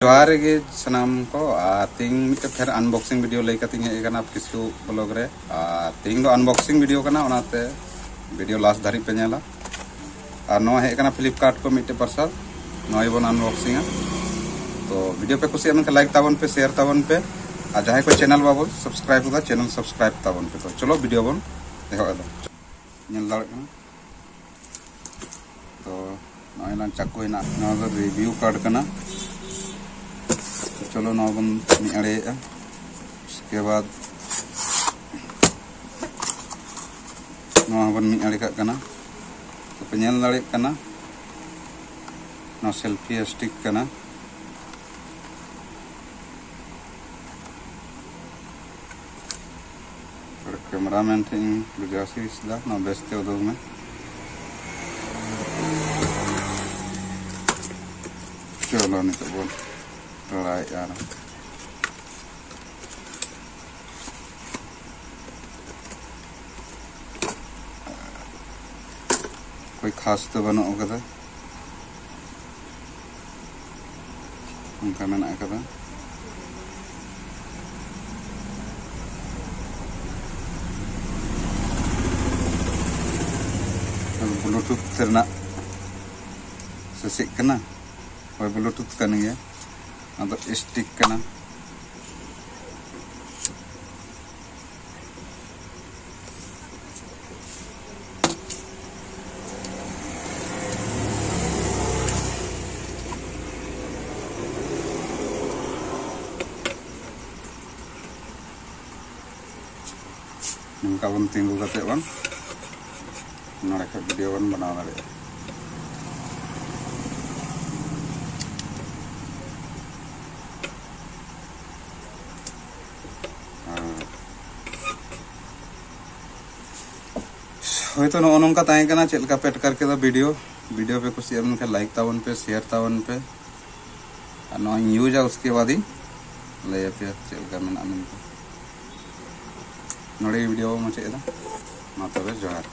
जोहार गे सनाम को तीन मिटे फिर अनबॉक्सिंग वीडियो लई कतिंग हे कना किसु ब्लॉग रे तीन दो अनबॉक्सिंग वीडियो कना ओनाते वीडियो लास्ट धारी पे नेला और नो हे कना फ्लिपकार्ट को मिटे पार्सल नोय बन अनबॉक्सिंग तो वीडियो पे कुछ एमन लाइक ताबन पे शेयर ताबन पे और जहां को चैनल बाबो सब्सक्राइब होगा चैनल सब्सक्राइब ताबन पे। तो चलो वीडियो बन देखो एदो नेल दाड़ कना तो नोय लान चाकू हेना नो दो रिव्यू कार्ड कना। चलो ना बन अड़े उसके बाद बन अड़े कना तो पे नेल दाड़े कना ना सेल्फी स्टिक कना कैमरामैन थे बुझासी इसदा ना बेस्ते उदोग में चलो नितो बोल लड़ाई यार कोई खास तो बनो कदा उनका मेना कदा ब्लूटूथ करना से कना और ब्लूटूथ करने गया अदो स्टिक कना नंका बन तिंगु कते बन नोड़े के वीडियो बन बना दाड़े तो नो नंका ताए कना चेल का पेट करके दा वीडियो पे कुछ एम के लाइक तावन पे शेयर तावन पे और नो यूज है उसके बाद ही ले पे चेल का मेना नोड़े वीडियो मुझे दा मा तबे जोहार।